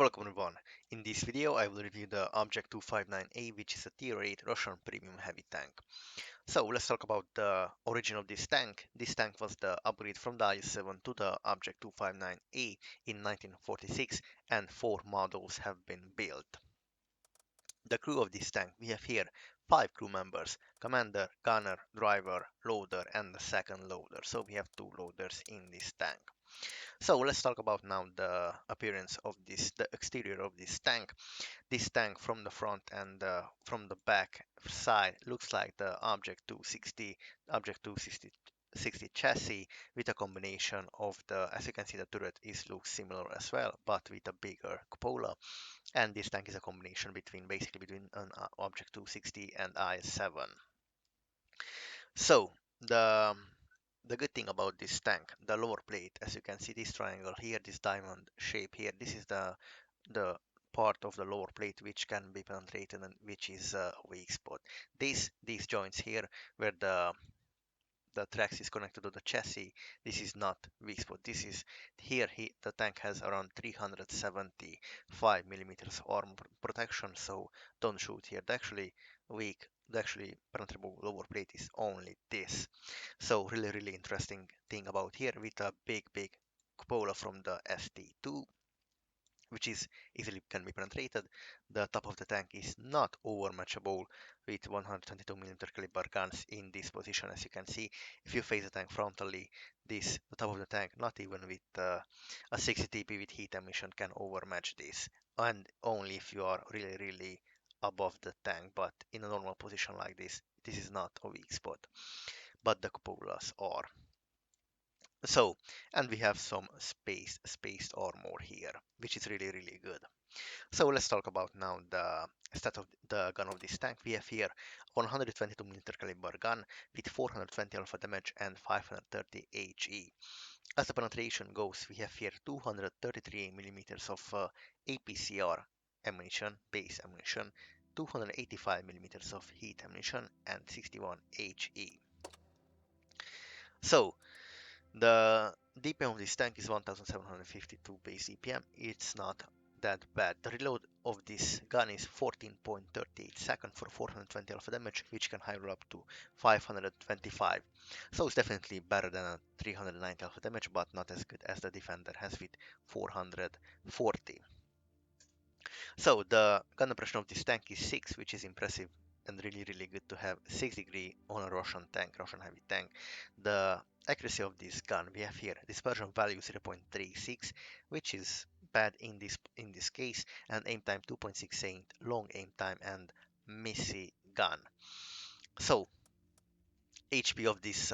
Welcome everyone. In this video I will review the Object 259A, which is a tier 8 Russian premium heavy tank. So let's talk about the origin of this tank. This tank was the upgrade from the IS-7 to the Object 259A in 1946 and 4 models have been built. The crew of this tank, we have here 5 crew members: commander, gunner, driver, loader and the second loader. So we have 2 loaders in this tank. So let's talk about now the appearance of the exterior of this tank. This tank from the front and from the back side looks like the Object 260 chassis with a combination of as you can see, the turret looks similar as well, but with a bigger cupola. And this tank is a combination between an Object 260 and IS-7. So the good thing about this tank, the lower plate, as you can see, this triangle here, this diamond shape here, this is the part of the lower plate which can be penetrated and which is a weak spot. These joints here, where the trax is connected to the chassis, this is not weak spot. This is the tank has around 375 millimeters armor protection, so don't shoot here. The actually penetrable lower plate is only this. So really interesting thing about here, with a big cupola from the ST2, which is easily can be penetrated. The top of the tank is not overmatchable with 122mm caliber guns in this position. As you can see, if you face the tank frontally, the top of the tank, not even with a 60 TP with heat emission, can overmatch this, and only if you are really above the tank. But in a normal position like this is not a weak spot, but the cupolas are. So, and we have some spaced armor here, which is really good. So let's talk about now the stat of the gun of this tank. We have here 122mm caliber gun with 420 alpha damage and 530 HE. As the penetration goes, we have here 233 millimeters of APCR ammunition, base ammunition, 285 millimeters of heat ammunition, and 61 HE. So the DPM of this tank is 1752 base DPM. It's not that bad. The reload of this gun is 14.38 seconds for 420 alpha damage, which can high roll up to 525. So it's definitely better than a 390 alpha damage, but not as good as the Defender has with 440. So the gun depression of this tank is 6, which is impressive and really good to have 6 degree on a Russian heavy tank. The accuracy of this gun, we have here dispersion value 0.36, which is bad in this case, and aim time 2.68, long aim time and missy gun. So HP of this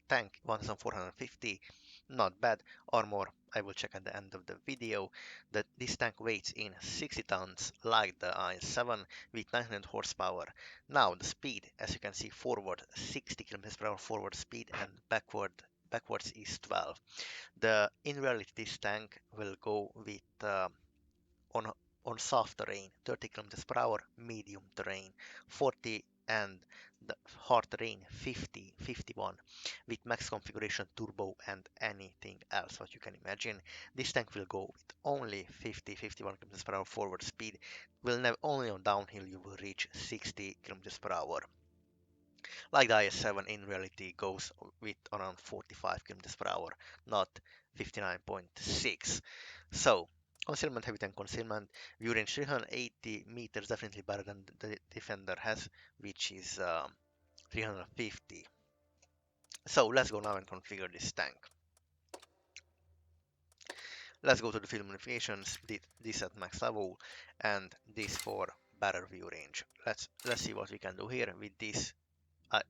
tank 1450, not bad. Armor, I will check at the end of the video. That this tank weighs in 60 tons like the IS-7 with 900 horsepower. Now the speed, as you can see, forward 60 km/h forward speed, and backwards is 12. In reality, this tank will go with on on soft terrain 30 km/h, medium terrain 40, and the hard terrain 50, 51, with max configuration turbo and anything else what you can imagine. This tank will go with only 50, 51 km/h forward speed. Will never Only on downhill you will reach 60 km/h. Like the IS-7 in reality goes with around 45 km/h, not 59.6. So concealment, heavy tank concealment, view range 380 meters, definitely better than the Defender has, which is 350. So let's go now and configure this tank. Let's go to the field modifications, this at max level, and this for better view range. Let's see what we can do here with this.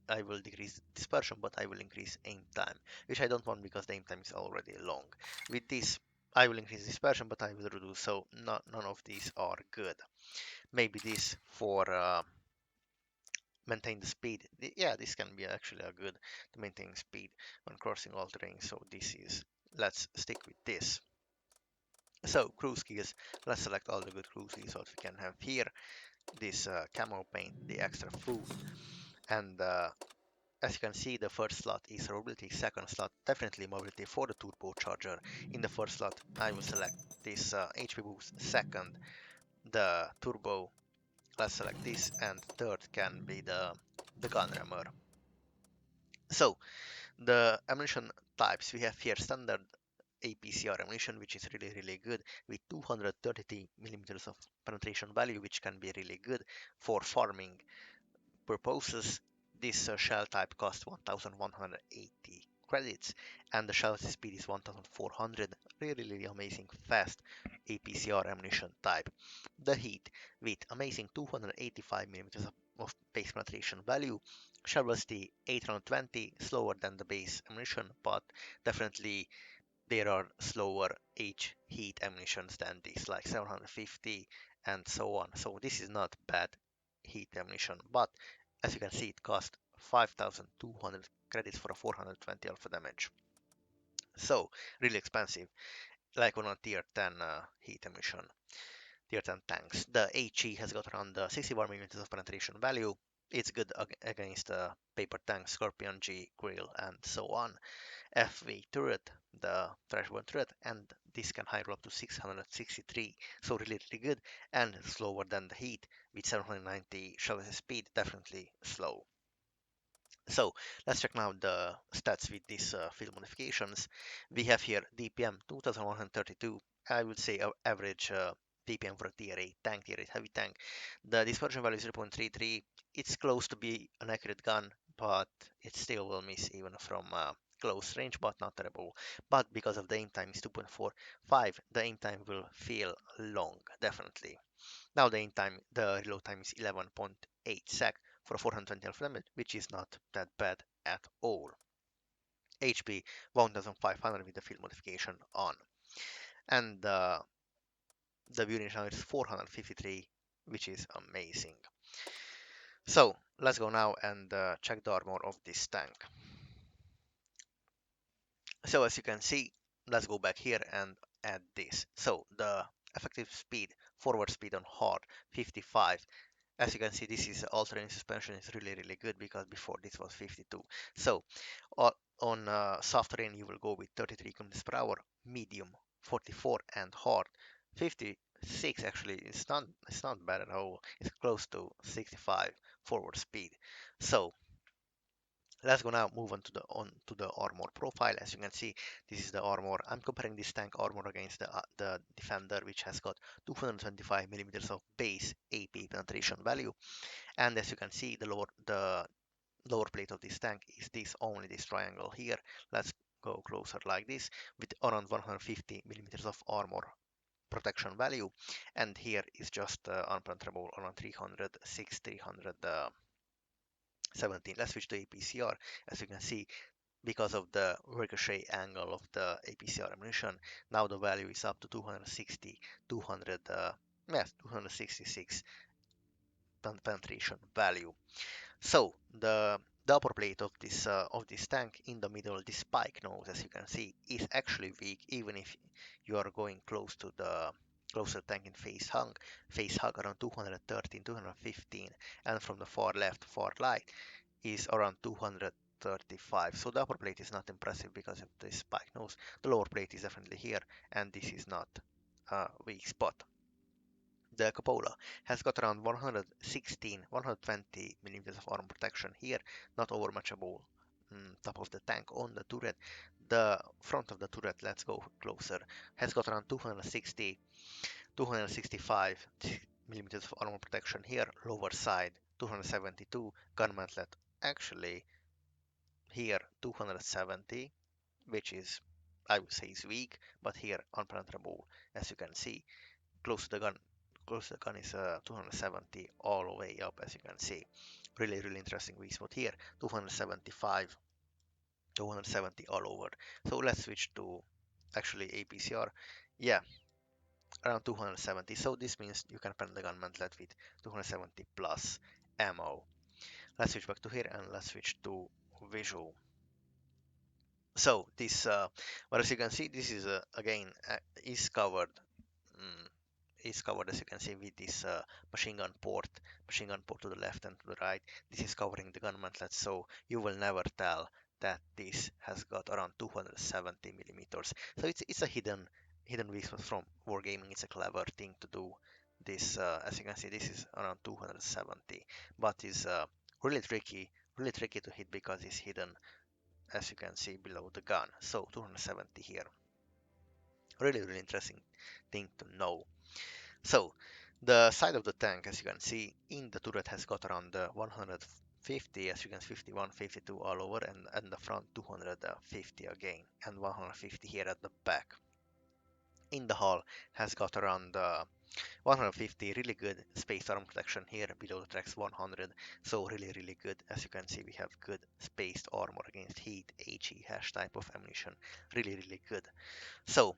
I will decrease dispersion, but I will increase aim time, which I don't want because the aim time is already long. With this, I will increase dispersion, but I will reduce, so none of these are good. Maybe this for maintain the speed. Yeah, this can be actually a good to maintain speed when crossing all terrain, so let's stick with this. So cruise skills, let's select all the good cruise skills what we can have here. This camo paint, the extra food, and as you can see, the first slot is mobility, second slot definitely mobility for the turbocharger. In the first slot, I will select this HP boost, second the turbo, let's select this, and third can be the gun rammer. So the ammunition types we have here: standard APCR ammunition, which is really good with 233 millimeters of penetration value, which can be really good for farming purposes. This shell type costs 1180 credits, and the shell speed is 1400. Really amazing fast APCR ammunition type. The heat with amazing 285 millimeters of base penetration value. Shell velocity 820, slower than the base ammunition, but definitely there are slower H heat ammunitions than this, like 750 and so on. So this is not bad heat ammunition, but as you can see, it costs 5200 credits for a 420 alpha damage. So really expensive, like on a tier 10 heat ammunition. Tier 10 tanks. The HE has got around 61 millimeters of penetration value. It's good against paper tanks, Scorpion G, Grill, and so on. FV turret, the flashbone turret, and this can high roll up to 663, so really good and slower than the heat with 790 shell speed, definitely slow. So let's check now the stats with these field modifications. We have here DPM 2132. I would say average DPM for a tier 8 tank, tier 8 heavy tank. The dispersion value is 0.33. It's close to be an accurate gun, but it still will miss even from close range, but not terrible. But because of the aim time is 2.45, the aim time will feel long, definitely. Now the aim time, the reload time is 11.8 sec for a 420 alpha damage, which is not that bad at all. HP 1500 with the field modification on. And the unit now is 453, which is amazing. So let's go now and check the armor of this tank. So as you can see, let's go back here and add this. So the effective speed, forward speed on hard 55. As you can see, this is alternating suspension is really good because before this was 52. So on soft terrain you will go with 33 kilometers per hour, medium 44, and hard 56. Actually, it's not bad at all. It's close to 65 forward speed. So let's go now move on to the armor profile. As you can see, this is the armor. I'm comparing this tank armor against the defender, which has got 225 millimeters of base AP penetration value. And as you can see, the lower plate of this tank is only this triangle here. Let's go closer like this with around 150 millimeters of armor protection value, and here is just unpenetrable around 306, 317. Let's switch to APCR. As you can see, because of the ricochet angle of the APCR ammunition, now the value is up to 260, 200, yes, 266 penetration value. So the upper plate of this tank in the middle, this spike nose, as you can see, is actually weak, even if you are going closer tank in face hug around 213, 215, and from the far left, far right is around 235. So the upper plate is not impressive because of this spike nose. The lower plate is definitely here, and this is not a weak spot. The cupola has got around 116, 120 millimeters of armor protection here, not over much above top of the tank. On the turret, the front of the turret, let's go closer, has got around 260, 265 millimeters of armor protection here. Lower side 272, gun mantlet actually here 270, which is, I would say, is weak, but here unpenetrable. As you can see, close to the gun close to the gun is 270 all the way up, as you can see. Really interesting weak spot here. 275, 270 all over. So let's switch to actually APCR. Yeah, around 270. So this means you can pen the gun mantlet with 270 plus ammo. Let's switch back to here and let's switch to visual. So this, well, as you can see, this is again is covered. Mm, is covered, as you can see, with this machine gun port to the left and to the right. This is covering the gun mantlet, so you will never tell that this has got around 270 millimeters. So it's a hidden weak spot from wargaming. It's a clever thing to do. This, as you can see, this is around 270, but is really tricky to hit because it's hidden, as you can see, below the gun. So 270 here. Really interesting thing to know. So the side of the tank, as you can see, in the turret has got around 150, as you can see, 51, 52 all over, and the front 250 again, and 150 here at the back. In the hull has got around 150, really good spaced armor protection here below the tracks 100, so really good. As you can see, we have good spaced armor against heat, HE hash type of ammunition, really good. So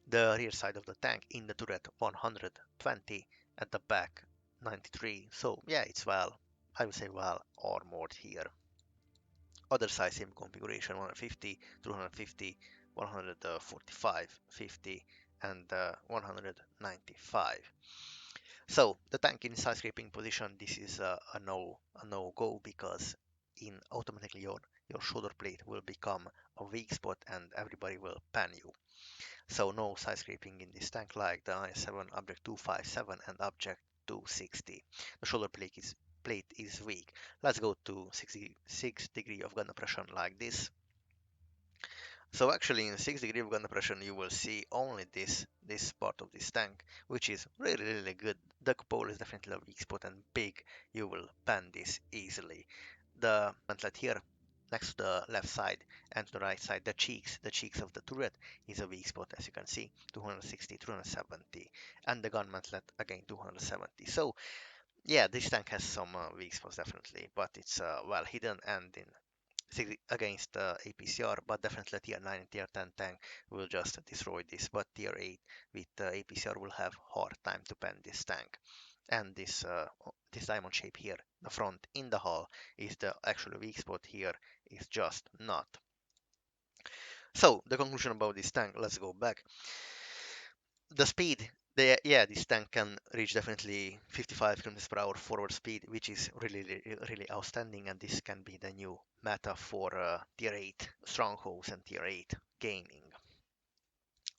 the rear side of the tank in the turret 120, at the back 93, so yeah, it's I would say well armored here. Other side same configuration, 150, 250, 145, 50 and 195. So the tank in side scraping position, this is a no go, because in automatically your shoulder plate will become a weak spot and everybody will pan you. So no side scraping in this tank like the IS-7 Object 257 and Object 260. The shoulder plate is weak. Let's go to 66 degree of gun oppression like this. So actually in 6 degree of gun oppression you will see only this part of this tank, which is really good. The cupola is definitely a weak spot and big. You will pan this easily. The mantlet here next to the left side and to the right side, the cheeks of the turret is a weak spot, as you can see, 260, 270, and the gun mantlet again 270. So yeah, this tank has some weak spots definitely, but it's well hidden and in against APCR, but definitely tier 9 and tier 10 tank will just destroy this, but tier 8 with APCR will have hard time to pen this tank. And this diamond shape here, the front in the hull, is the actual weak spot. Here is just not. So the conclusion about this tank, let's go back. The speed, yeah, this tank can reach definitely 55 kilometers per hour forward speed, which is really outstanding, and this can be the new meta for tier 8 strongholds and tier 8 gaming.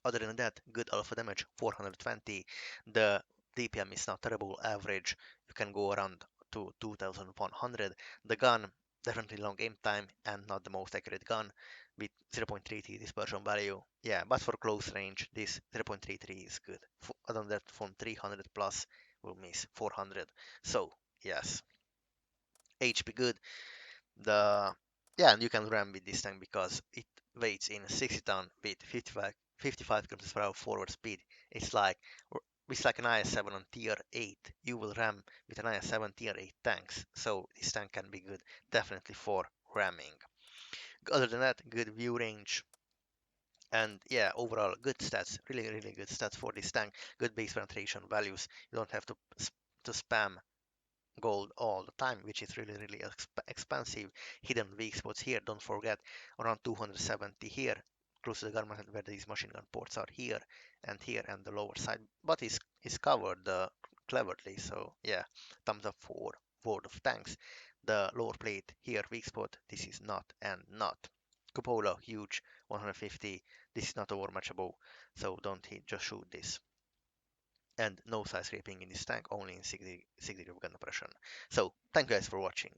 Other than that, good alpha damage, 420. The DPM is not terrible, average. You can go around to 2100. The gun, definitely long aim time and not the most accurate gun with 0.33 dispersion value. Yeah, but for close range, this 0.33 is good. Other than that, from 300 plus, will miss 400. So, yes. HP good. The Yeah, and you can ram with this tank because it weighs in 60 ton with 55 kilometers per hour forward speed. It's like an IS-7 on tier 8. You will ram with an IS-7 tier 8 tanks, so this tank can be good definitely for ramming. Other than that, good view range, and yeah, overall good stats, really good stats for this tank. Good base penetration values. You don't have to spam gold all the time, which is really expensive. Hidden weak spots here, don't forget, around 270 here, close to the gun where these machine gun ports are, here and the lower side, but is covered cleverly. So yeah, thumbs up for World of Tanks. The lower plate here, weak spot, this is not and not. Cupola, huge, 150, this is not overmatchable, so don't hit, just shoot this. And no side scraping in this tank, only in 6 degree of gun oppression. So thank you guys for watching.